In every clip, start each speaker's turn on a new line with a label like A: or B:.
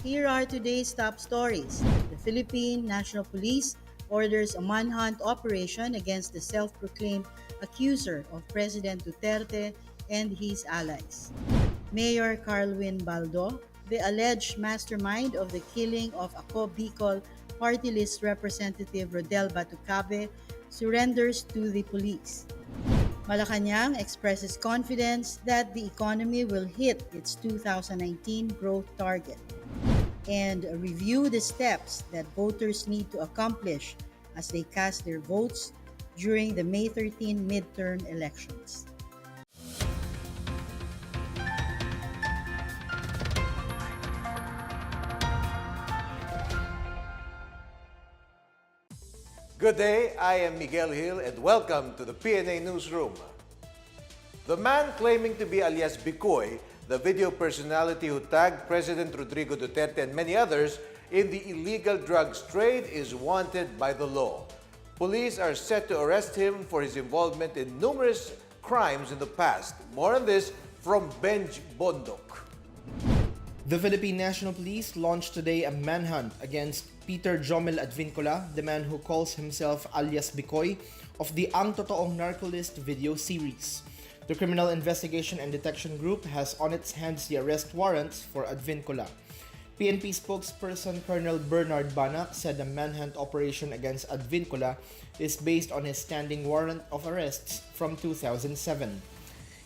A: Here are today's top stories. The Philippine National Police orders a manhunt operation against the self-proclaimed accuser of President Duterte and his allies. Mayor Carlwin Baldo, the alleged mastermind of the killing of Ako Bicol party list representative Rodel Batocabe, surrenders to the police. Malacanang expresses confidence that the economy will hit its 2019 growth target and review the steps that voters need to accomplish as they cast their votes during the May 13 midterm elections.
B: Good day, I am Miguel Hill and welcome to the PNA Newsroom. The man claiming to be alias Bikoy, the video personality who tagged President Rodrigo Duterte and many others in the illegal drugs trade, is wanted by the law. Police are set to arrest him for his involvement in numerous crimes in the past. More on this from Benj Bondok.
C: The Philippine National Police launched today a manhunt against Peter Jomel Advincula, the man who calls himself alias Bikoy, of the Ang Totoong Narcolist video series. The Criminal Investigation and Detection Group has on its hands the arrest warrants for Advincula. PNP spokesperson Colonel Bernard Banak said the manhunt operation against Advincula is based on his standing warrant of arrests from 2007.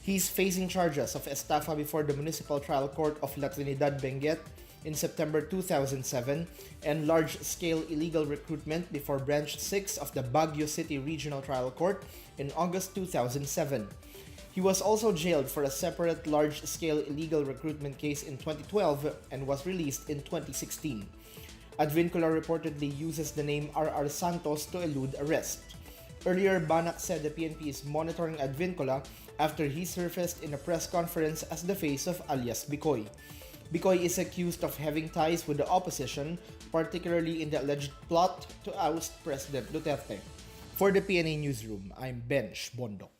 C: He's facing charges of estafa before the Municipal Trial Court of La Trinidad Benguet in September 2007 and large-scale illegal recruitment before Branch 6 of the Baguio City Regional Trial Court in August 2007. He was also jailed for a separate large-scale illegal recruitment case in 2012 and was released in 2016. Advincula reportedly uses the name R.R. Santos to elude arrest. Earlier, Banak said the PNP is monitoring Advincula after he surfaced in a press conference as the face of alias Bikoy. Bikoy is accused of having ties with the opposition, particularly in the alleged plot to oust President Duterte. For the PNA Newsroom, I'm Benj Bondok.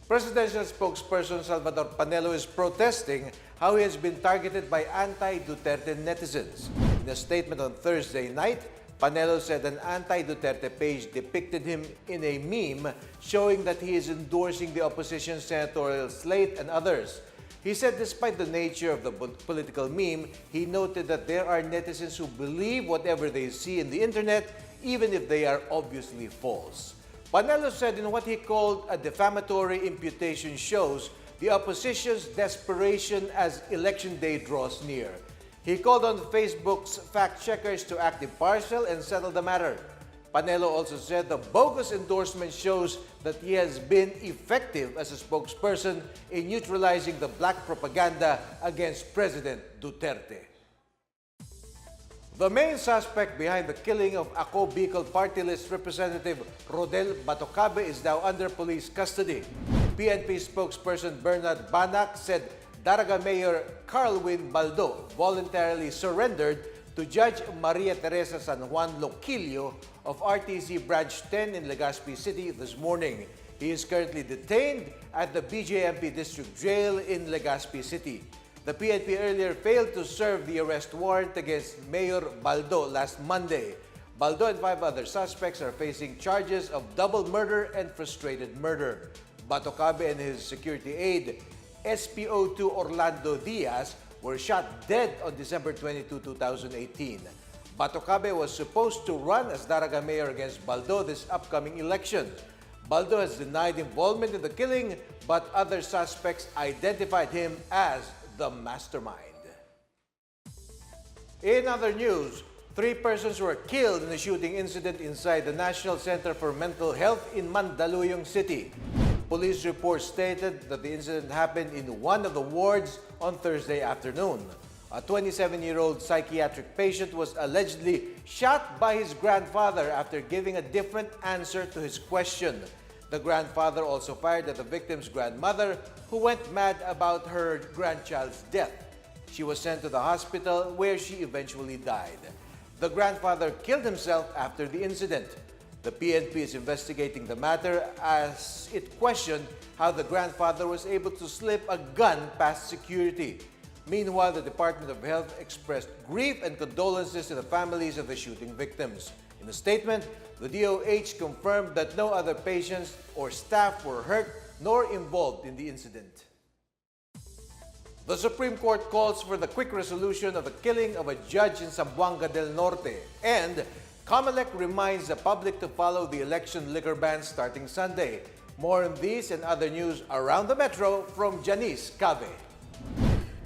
B: Presidential spokesperson Salvador Panelo is protesting how he has been targeted by anti-Duterte netizens. In a statement on Thursday night, Panelo said an anti-Duterte page depicted him in a meme showing that he is endorsing the opposition senatorial slate and others. He said despite the nature of the political meme, he noted that there are netizens who believe whatever they see in the internet, even if they are obviously false. Panelo said in what he called a defamatory imputation shows the opposition's desperation as election day draws near. He called on Facebook's fact-checkers to act impartial and settle the matter. Panelo also said the bogus endorsement shows that he has been effective as a spokesperson in neutralizing the black propaganda against President Duterte. The main suspect behind the killing of Ako Bicol party list representative Rodel Batocabe is now under police custody. PNP spokesperson Bernard Banak said Daraga Mayor Carlwin Baldo voluntarily surrendered to Judge Maria Teresa San Juan Loquillo of RTC Branch 10 in Legazpi City this morning. He is currently detained at the BJMP District Jail in Legazpi City. The PNP earlier failed to serve the arrest warrant against Mayor Baldo last Monday. Baldo and 5 other suspects are facing charges of double murder and frustrated murder. Batocabe and his security aide, SPO2 Orlando Diaz, were shot dead on December 22, 2018. Batocabe was supposed to run as Daraga Mayor against Baldo this upcoming election. Baldo has denied involvement in the killing, but other suspects identified him as the mastermind. In other news, 3 persons were killed in a shooting incident inside the National Center for Mental Health in Mandaluyong City. Police reports stated that the incident happened in one of the wards on Thursday afternoon. A 27-year-old psychiatric patient was allegedly shot by his grandfather after giving a different answer to his question. The grandfather also fired at the victim's grandmother, who went mad about her grandchild's death. She was sent to the hospital where she eventually died. The grandfather killed himself after the incident. The PNP is investigating the matter as it questioned how the grandfather was able to slip a gun past security. Meanwhile, the Department of Health expressed grief and condolences to the families of the shooting victims. In a statement, the DOH confirmed that no other patients or staff were hurt nor involved in the incident. The Supreme Court calls for the quick resolution of the killing of a judge in Zamboanga del Norte, and COMELEC reminds the public to follow the election liquor ban starting Sunday. More on these and other news around the metro from Janice Cave.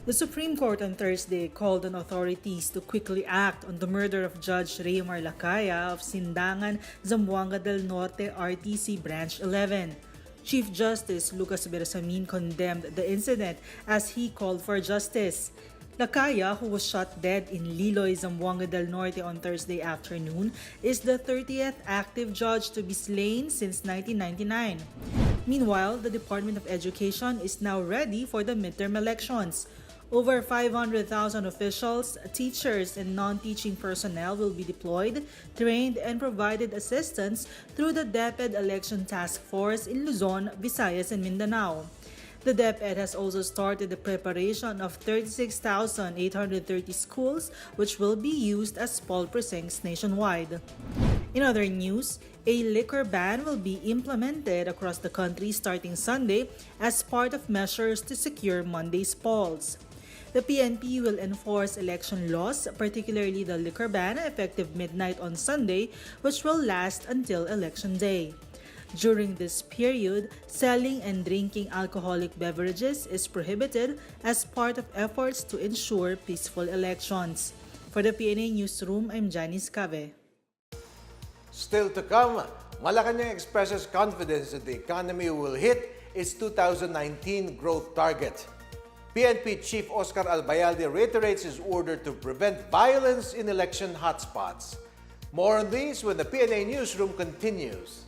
D: The Supreme Court on Thursday called on authorities to quickly act on the murder of Judge Raymar Lacaya of Sindangan, Zamboanga del Norte RTC Branch 11. Chief Justice Lucas Bersamin condemned the incident as he called for justice. Lacaya, who was shot dead in Liloy, Zamboanga del Norte on Thursday afternoon, is the 30th active judge to be slain since 1999. Meanwhile, the Department of Education is now ready for the midterm elections. Over 500,000 officials, teachers, and non-teaching personnel will be deployed, trained, and provided assistance through the DepEd Election Task Force in Luzon, Visayas, and Mindanao. The DepEd has also started the preparation of 36,830 schools, which will be used as poll precincts nationwide. In other news, a liquor ban will be implemented across the country starting Sunday as part of measures to secure Monday's polls. The PNP will enforce election laws, particularly the liquor ban, effective midnight on Sunday, which will last until Election Day. During this period, selling and drinking alcoholic beverages is prohibited as part of efforts to ensure peaceful elections. For the PNA Newsroom, I'm Janice Cave.
B: Still to come, Malacanang expresses confidence that the economy will hit its 2019 growth target. PNP Chief Oscar Albayalde reiterates his order to prevent violence in election hotspots. More on these when the PNA Newsroom continues.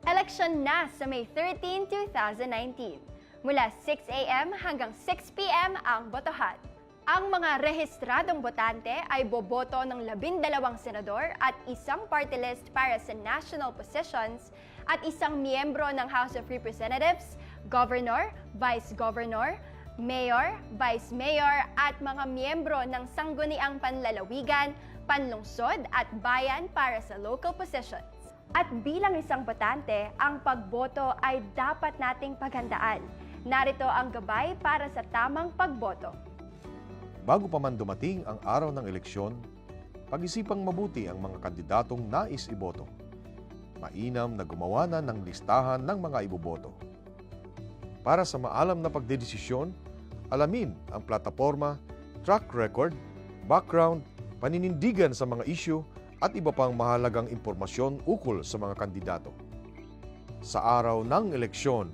E: Eleksyon na sa May 13, 2019. Mula 6 a.m. hanggang 6 p.m. ang botohan. Ang mga rehistradong botante ay boboto ng 12 senador at isang party list para sa national positions at isang miyembro ng House of Representatives, governor, vice governor, mayor, vice mayor at mga miyembro ng sangguniang panlalawigan, panlungsod at bayan para sa local positions. At bilang isang botante, ang pagboto ay dapat nating paghandaan. Narito ang gabay para sa tamang pagboto.
F: Bago pa man dumating ang araw ng eleksyon, pag-isipang mabuti ang mga kandidatong nais iboto. Mainam na gumawa na ng listahan ng mga iboboto. Para sa maalam na pagdedesisyon, alamin ang plataporma, track record, background, paninindigan sa mga issue at iba pang mahalagang impormasyon ukol sa mga kandidato. Sa araw ng eleksyon,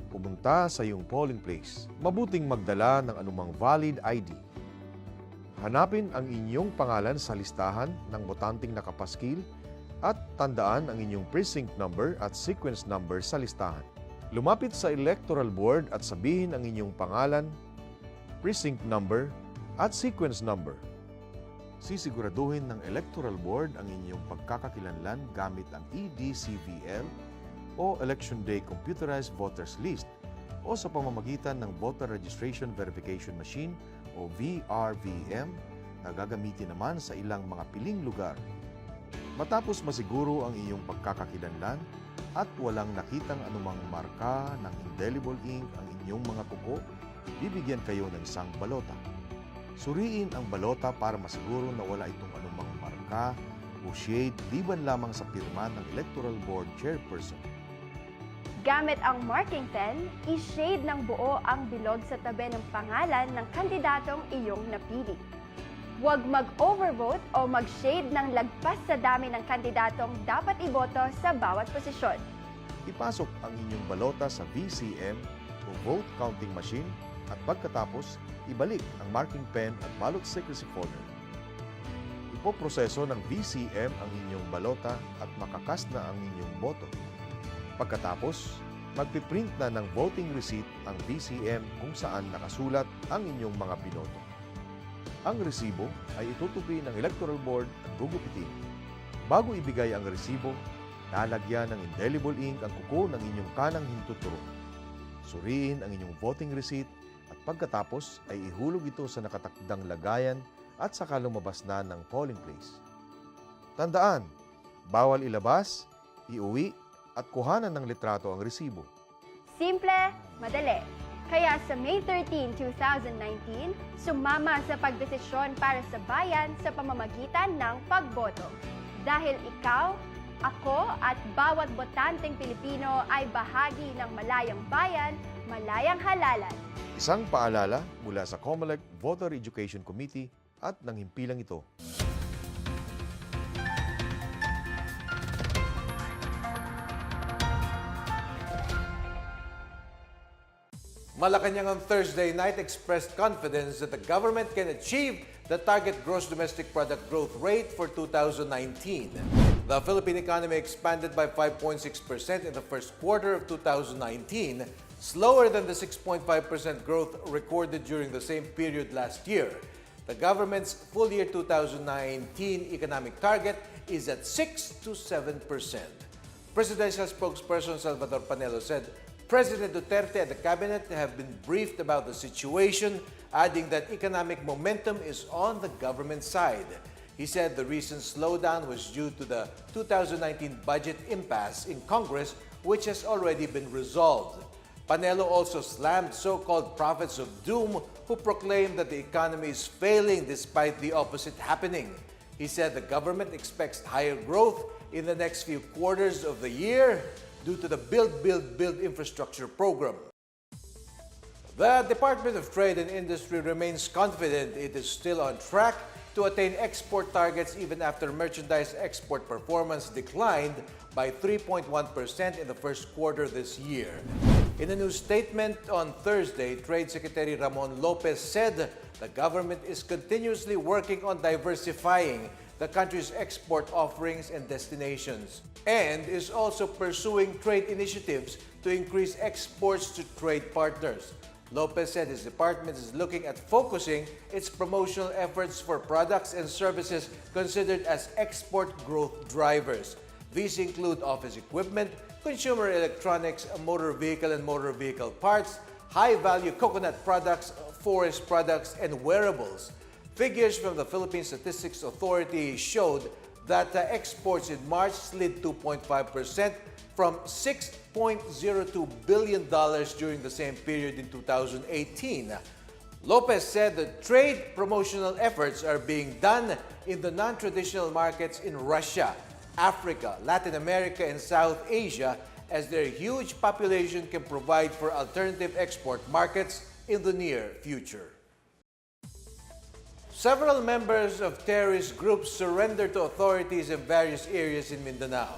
F: pumunta sa iyong polling place. Mabuting magdala ng anumang valid ID. Hanapin ang inyong pangalan sa listahan ng botanteng nakapaskil at tandaan ang inyong precinct number at sequence number sa listahan. Lumapit sa electoral board at sabihin ang inyong pangalan, precinct number at sequence number. Sisiguraduhin ng electoral board ang inyong pagkakakilanlan gamit ang EDCVL o Election Day Computerized Voters List o sa pamamagitan ng Voter Registration Verification Machine o VRVM na gagamitin naman sa ilang mga piling lugar. Matapos masiguro ang iyong pagkakakilanlan at walang nakitang anumang marka ng indelible ink ang inyong mga kuko, bibigyan kayo ng isang balota. Suriin ang balota para masiguro na wala itong anumang marka o shade liban lamang sa pirma ng Electoral Board Chairperson.
E: Gamit ang marking pen, i-shade ng buo ang bilog sa tabi ng pangalan ng kandidatong iyong napili. Huwag mag-overvote o mag-shade ng lagpas sa dami ng kandidatong dapat iboto sa bawat posisyon.
F: Ipasok ang inyong balota sa VCM o Vote Counting Machine at pagkatapos, ibalik ang marking pen at ballot secrecy folder. Ipoproseso ng VCM ang inyong balota at makakast na ang inyong boto. Pagkatapos, magpiprint na ng voting receipt ang VCM kung saan nakasulat ang inyong mga binoto. Ang resibo ay itutupi ng Electoral Board at gugupitin. Bago ibigay ang resibo, lalagyan ng indelible ink ang kuko ng inyong kanang hintuturo. Suriin ang inyong voting receipt at pagkatapos ay ihulog ito sa nakatakdang lagayan at saka lumabas na ng polling place. Tandaan, bawal ilabas, iuwi at kuhanan ng litrato ang resibo.
E: Simple, madali. Kaya sa May 13, 2019, sumama sa pagdesisyon para sa bayan sa pamamagitan ng pagboto. Dahil ikaw, ako at bawat botanteng Pilipino ay bahagi ng malayang bayan, malayang halalan.
F: Isang paalala mula sa COMELEC Voter Education Committee at ng himpilang ito.
B: Malacanang on Thursday night expressed confidence that the government can achieve the target gross domestic product growth rate for 2019. The Philippine economy expanded by 5.6% in the first quarter of 2019, slower than the 6.5% growth recorded during the same period last year. The government's full year 2019 economic target is at 6 to 7%. Presidential spokesperson Salvador Panelo said President Duterte and the cabinet have been briefed about the situation, adding that economic momentum is on the government side. He said the recent slowdown was due to the 2019 budget impasse in Congress, which has already been resolved. Panelo also slammed so-called prophets of doom who proclaimed that the economy is failing despite the opposite happening. He said the government expects higher growth in the next few quarters of the year due to the Build, Build, Build infrastructure program. The Department of Trade and Industry remains confident it is still on track to attain export targets even after merchandise export performance declined by 3.1% in the first quarter this year. In a new statement on Thursday, Trade Secretary Ramon Lopez said the government is continuously working on diversifying the country's export offerings and destinations, and is also pursuing trade initiatives to increase exports to trade partners. Lopez said his department is looking at focusing its promotional efforts for products and services considered as export growth drivers. These include office equipment, consumer electronics, motor vehicle and motor vehicle parts, high-value coconut products, forest products, and wearables. Figures from the Philippine Statistics Authority showed that exports in March slid 2.5% from $6.02 billion during the same period in 2018. Lopez said that trade promotional efforts are being done in the non-traditional markets in Russia, Africa, Latin America, and South Asia, as their huge population can provide for alternative export markets in the near future. Several members of terrorist groups surrendered to authorities in various areas in Mindanao.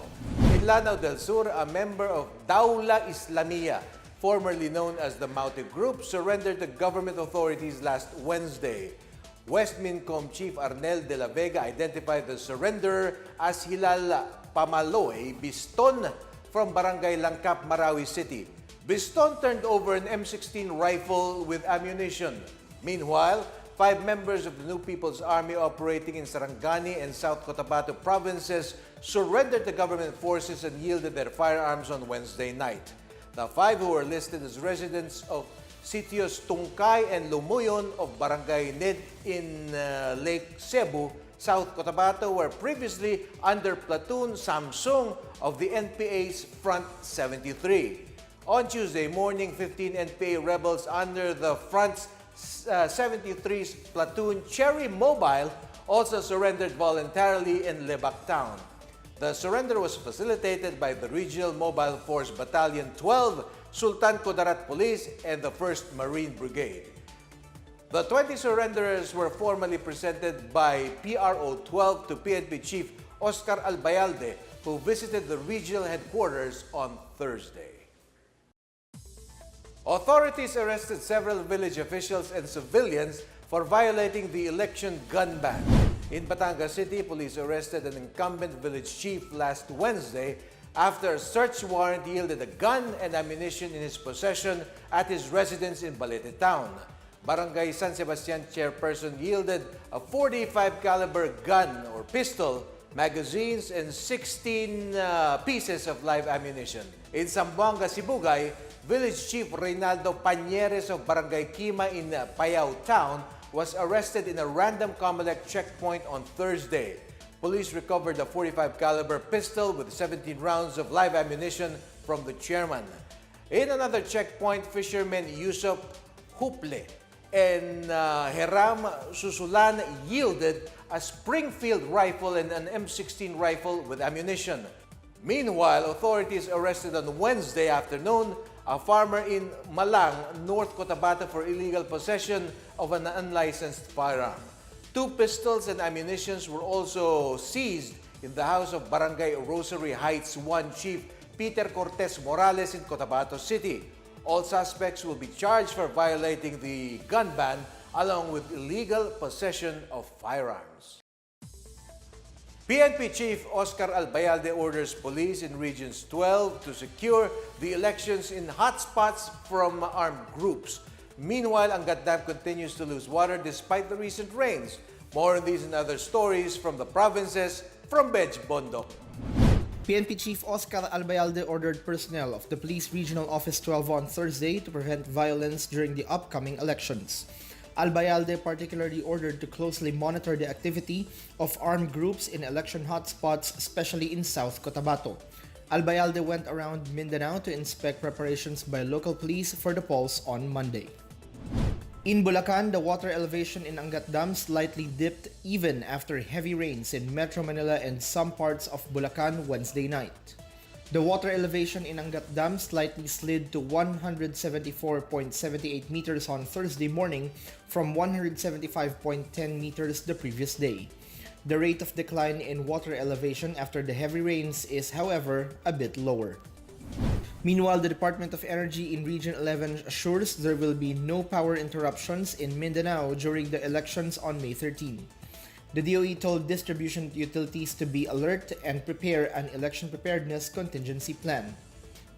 B: In Lanao del Sur, a member of Daula Islamia, formerly known as the Maute Group, surrendered to government authorities last Wednesday. West Mincom Chief Arnel de la Vega identified the surrenderer as Hilal Pamaloy Biston from Barangay Langkap, Marawi City. Biston turned over an M16 rifle with ammunition. Meanwhile, 5 members of the New People's Army operating in Sarangani and South Cotabato provinces surrendered to government forces and yielded their firearms on Wednesday night. The 5 who were listed as residents of Sitios Tungkay and Lumuyon of Barangay Ned in Lake Cebu, South Cotabato, were previously under Platoon Samsung of the NPA's Front 73. On Tuesday morning, 15 NPA rebels under the Front's 73's platoon Cherry Mobile also surrendered voluntarily in Lebac Town. The surrender was facilitated by the Regional Mobile Force Battalion 12, Sultan Kudarat Police, and the 1st Marine Brigade. The 20 surrenderers were formally presented by PRO 12 to PNP Chief Oscar Albayalde, who visited the regional headquarters on Thursday. Authorities arrested several village officials and civilians for violating the election gun ban. In Batangas City, police arrested an incumbent village chief last Wednesday after a search warrant yielded a gun and ammunition in his possession at his residence in Balete Town. Barangay San Sebastian chairperson yielded a .45 caliber gun or pistol magazines, and 16 pieces of live ammunition. In Zamboanga, Sibugay, Village Chief Reynaldo Pañeres of Barangay Quima in Payao Town was arrested in a random Comelec checkpoint on Thursday. Police recovered a .45 caliber pistol with 17 rounds of live ammunition from the chairman. In another checkpoint, fishermen Yusuf Huple and Heram Susulan yielded a Springfield rifle and an M16 rifle with ammunition. Meanwhile, authorities arrested on Wednesday afternoon a farmer in Malang, North Cotabato for illegal possession of an unlicensed firearm. 2 pistols and ammunition were also seized in the house of Barangay Rosary Heights 1 Chief Peter Cortez Morales in Cotabato City. All suspects will be charged for violating the gun ban along with illegal possession of firearms. PNP Chief Oscar Albayalde orders police in Regions 12 to secure the elections in hotspots from armed groups. Meanwhile, Angat Dam continues to lose water despite the recent rains. More on these and other stories from the provinces from Benj Bondok.
C: PNP Chief Oscar Albayalde ordered personnel of the Police Regional Office 12 on Thursday to prevent violence during the upcoming elections. Albayalde particularly ordered to closely monitor the activity of armed groups in election hotspots, especially in South Cotabato. Albayalde went around Mindanao to inspect preparations by local police for the polls on Monday. In Bulacan, the water elevation in Angat Dam slightly dipped even after heavy rains in Metro Manila and some parts of Bulacan Wednesday night. The water elevation in Angat Dam slightly slid to 174.78 meters on Thursday morning from 175.10 meters the previous day. The rate of decline in water elevation after the heavy rains is, however, a bit lower. Meanwhile, the Department of Energy in Region 11 assures there will be no power interruptions in Mindanao during the elections on May 13. The DOE told distribution utilities to be alert and prepare an election preparedness contingency plan.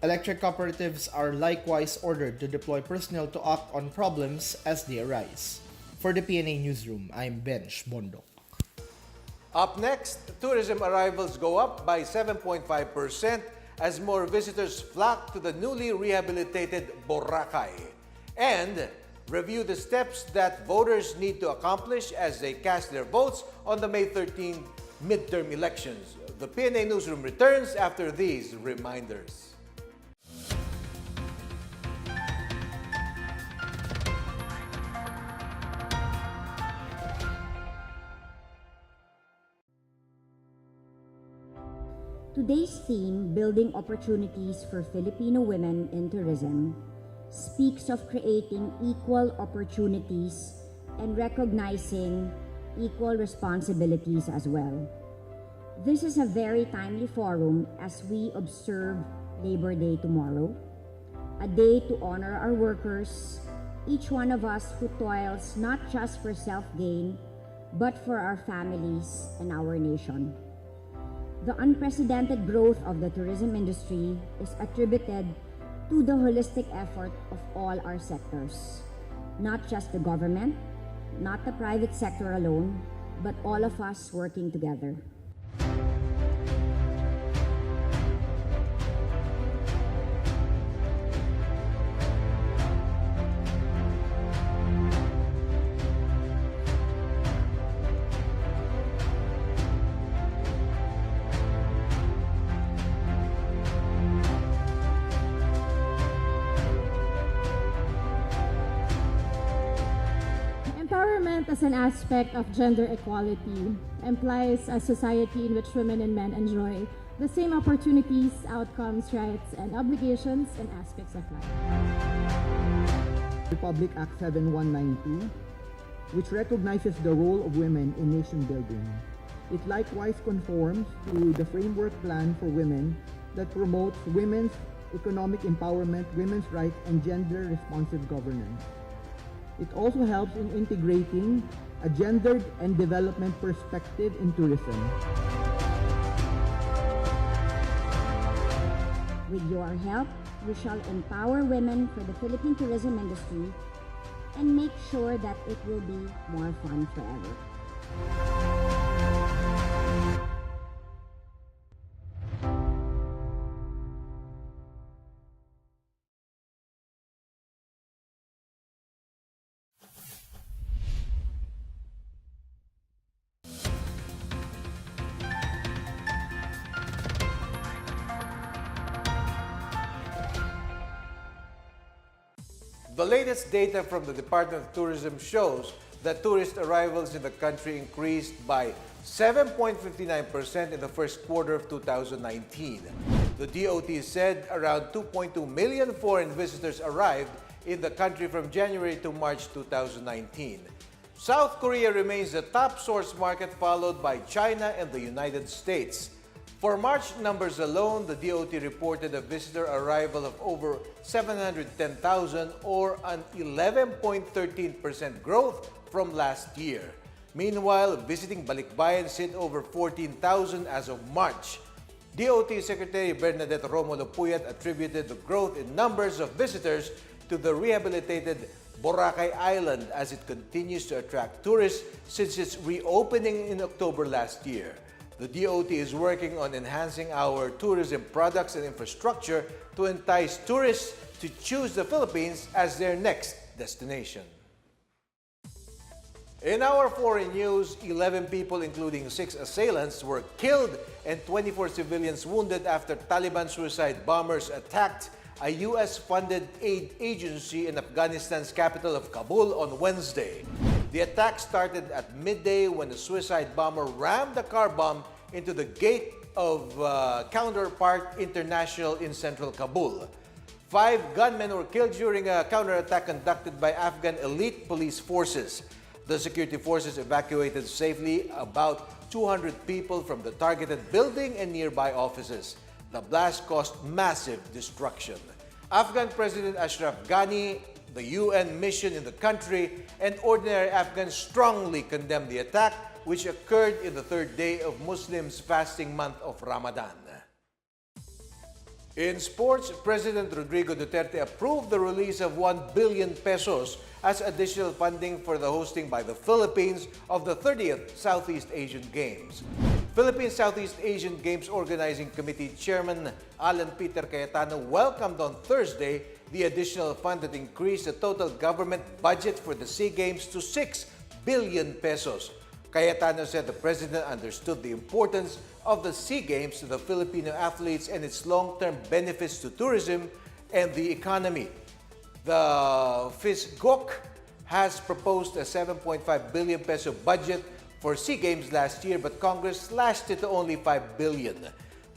C: Electric cooperatives are likewise ordered to deploy personnel to act on problems as they arise. For the PNA Newsroom, I'm Benj Bondok.
B: Up next, tourism arrivals go up by 7.5% as more visitors flock to the newly rehabilitated Boracay. And review the steps that voters need to accomplish as they cast their votes on the May 13 midterm elections. The PNA Newsroom returns after these reminders.
G: Today's theme, Building Opportunities for Filipino Women in Tourism, speaks of creating equal opportunities and recognizing equal responsibilities as well. This is a very timely forum as we observe Labor Day tomorrow, a day to honor our workers, each one of us who toils not just for self-gain, but for our families and our nation. The unprecedented growth of the tourism industry is attributed to the holistic effort of all our sectors, not just the government, not the private sector alone, but all of us working together.
H: Empowerment as an aspect of gender equality implies a society in which women and men enjoy the same opportunities, outcomes, rights, and obligations in aspects of life.
I: Republic Act 7192, which recognizes the role of women in nation building. It likewise conforms to the framework plan for women that promotes women's economic empowerment, women's rights, and gender-responsive governance. It also helps in integrating a gendered and development perspective in tourism.
G: With your help, we shall empower women for the Philippine tourism industry and make sure that it will be more fun forever.
B: The latest data from the Department of Tourism shows that tourist arrivals in the country increased by 7.59% in the first quarter of 2019. The DOT said around 2.2 million foreign visitors arrived in the country from January to March 2019. South Korea remains the top source market, followed by China and the United States. For March numbers alone, the DOT reported a visitor arrival of over 710,000 or an 11.13% growth from last year. Meanwhile, visiting Balikbayan hit over 14,000 as of March. DOT Secretary Bernadette Romulo Puyat attributed the growth in numbers of visitors to the rehabilitated Boracay Island as it continues to attract tourists since its reopening in October last year. The DOT is working on enhancing our tourism products and infrastructure to entice tourists to choose the Philippines as their next destination. In our foreign news, 11 people, including 6 assailants, were killed and 24 civilians wounded after Taliban suicide bombers attacked a U.S.-funded aid agency in Afghanistan's capital of Kabul on Wednesday. The attack started at midday when a suicide bomber rammed a car bomb into the gate of Counterpart International in central Kabul. 5 gunmen were killed during a counterattack conducted by Afghan elite police forces. The security forces evacuated safely about 200 people from the targeted building and nearby offices. The blast caused massive destruction. Afghan President Ashraf Ghani, the UN mission in the country, and ordinary Afghans strongly condemned the attack, which occurred in the 3rd day of Muslims' fasting month of Ramadan. In sports, President Rodrigo Duterte approved the release of 1 billion pesos as additional funding for the hosting by the Philippines of the 30th Southeast Asian Games. Philippine Southeast Asian Games Organizing Committee Chairman Alan Peter Cayetano welcomed on Thursday the additional fund that increased the total government budget for the SEA Games to 6 billion pesos. Cayetano said the president understood the importance of the SEA Games to the Filipino athletes and its long-term benefits to tourism and the economy. The FISGOC has proposed a 7.5 billion peso budget for SEA Games last year, but Congress slashed it to only 5 billion.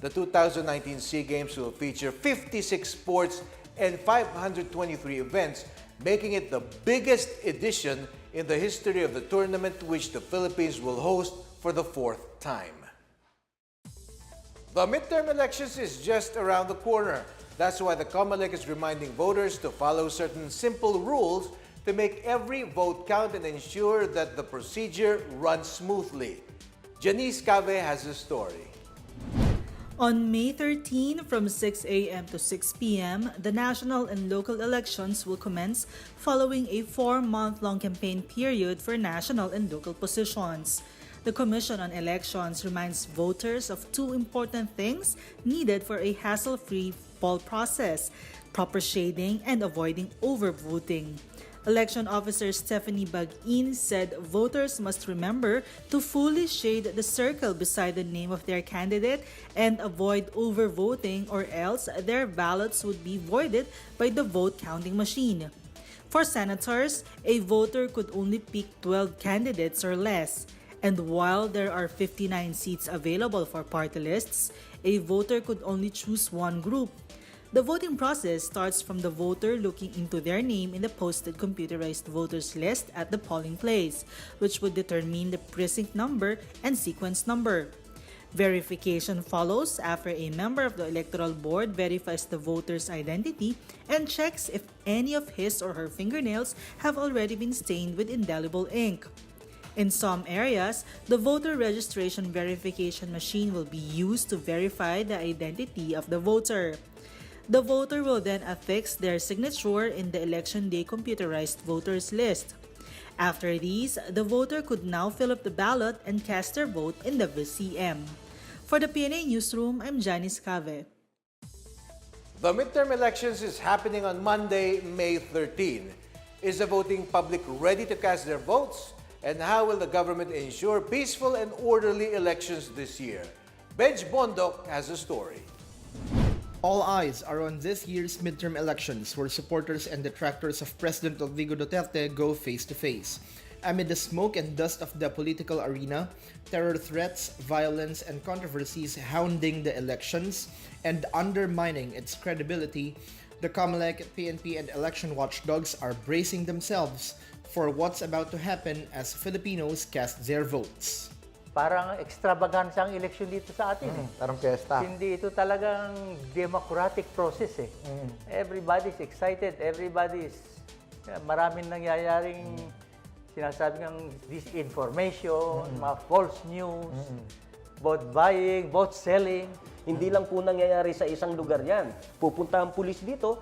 B: The 2019 SEA Games will feature 56 sports and 523 events, making it the biggest edition in the history of the tournament, which the Philippines will host for the 4th time. The midterm elections is just around the corner. That's why the COMELEC is reminding voters to follow certain simple rules to make every vote count and ensure that the procedure runs smoothly. Janice Cave has the story.
D: On May 13, from 6 a.m. to 6 p.m., the national and local elections will commence following a 4-month-long campaign period for national and local positions. The Commission on Elections reminds voters of 2 important things needed for a hassle-free poll process: proper shading and avoiding overvoting. Election Officer Stephanie Bagin said voters must remember to fully shade the circle beside the name of their candidate and avoid overvoting, or else their ballots would be voided by the vote counting machine. For senators, a voter could only pick 12 candidates or less. And while there are 59 seats available for party lists, a voter could only choose one group. The voting process starts from the voter looking into their name in the posted computerized voters list at the polling place, which would determine the precinct number and sequence number. Verification follows after a member of the Electoral Board verifies the voter's identity and checks if any of his or her fingernails have already been stained with indelible ink. In some areas, the voter registration verification machine will be used to verify the identity of the voter. The voter will then affix their signature in the Election Day computerized voters list. After these, the voter could now fill up the ballot and cast their vote in the VCM. For the PNA Newsroom, I'm Janice Cave.
B: The midterm elections is happening on Monday, May 13. Is the voting public ready to cast their votes? And how will the government ensure peaceful and orderly elections this year? Benj Bondok has a story.
C: All eyes are on this year's midterm elections where supporters and detractors of President Rodrigo Duterte go face-to-face. Amid the smoke and dust of the political arena, terror threats, violence, and controversies hounding the elections and undermining its credibility, the COMELEC, PNP, and election watchdogs are bracing themselves for what's about to happen as Filipinos cast their votes.
J: Parang extravaganza ang eleksyon dito sa atin.
I: Parang fiesta.
J: Hindi ito talagang democratic process eh. Everybody's excited, maraming nangyayaring sinasabi ng disinformation, mga false news, vote buying, vote selling.
K: Hindi lang po nangyayari sa isang lugar yan. Pupunta ang pulis dito,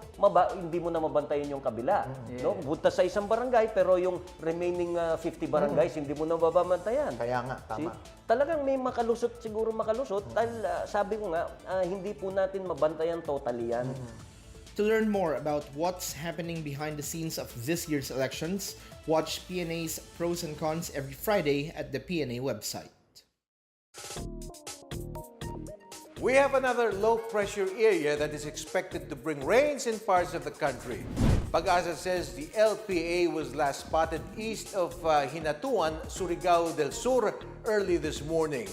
K: hindi mo na mabantayan yung kabila. No? Punta sa isang barangay, pero yung remaining 50 barangays, hindi mo na mababantayan.
I: Kaya nga, tama.
K: Talagang may makalusot, dahil sabi ko nga, hindi po natin mabantayan totally yan.
C: To learn more about what's happening behind the scenes of this year's elections, watch PNA's Pros and Cons every Friday at the PNA website.
B: We have another low-pressure area that is expected to bring rains in parts of the country. Pag-asa says the LPA was last spotted east of Hinatuan, Surigao del Sur early this morning.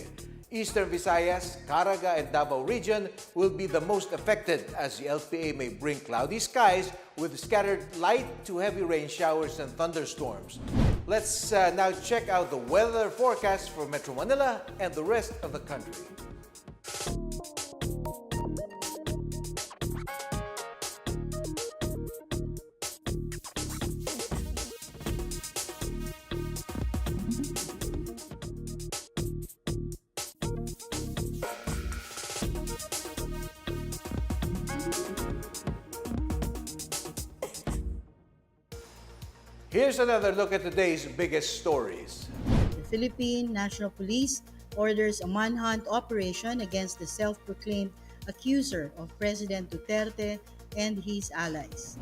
B: Eastern Visayas, Caraga, and Davao region will be the most affected as the LPA may bring cloudy skies with scattered light to heavy rain showers and thunderstorms. Let's now check out the weather forecast for Metro Manila and the rest of the country. Here's another look at today's biggest stories.
A: The Philippine National Police orders a manhunt operation against the self-proclaimed accuser of President Duterte and his allies.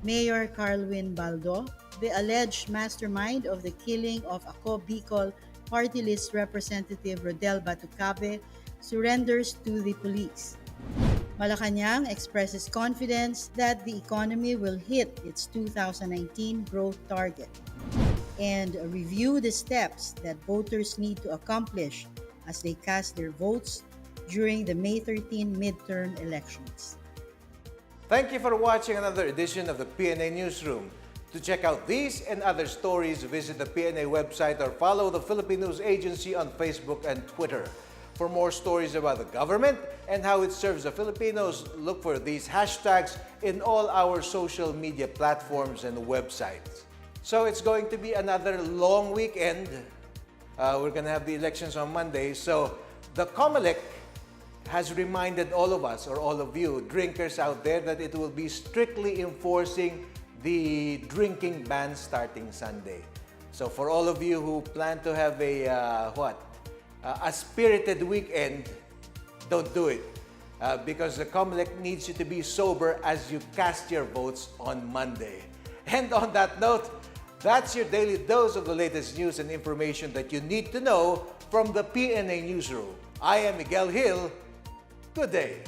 A: Mayor Carlwin Baldo, the alleged mastermind of the killing of Bikoy party list representative Rodel Batocabe, surrenders to the police. Malacanang expresses confidence that the economy will hit its 2019 growth target and review the steps that voters need to accomplish as they cast their votes during the May 13 midterm elections.
B: Thank you for watching another edition of the PNA Newsroom. To check out these and other stories, visit the PNA website or follow the Philippine News Agency on Facebook and Twitter. For more stories about the government and how it serves the Filipinos, look for these hashtags in all our social media platforms and websites. So it's going to be another long weekend. We're going to have the elections on Monday. So the COMELEC has reminded all of us, or all of you drinkers out there, that it will be strictly enforcing the drinking ban starting Sunday. So for all of you who plan to have a spirited weekend, don't do it. Because the COMELEC needs you to be sober as you cast your votes on Monday. And on that note, that's your daily dose of the latest news and information that you need to know from the PNA Newsroom. I am Miguel Hill. Good day.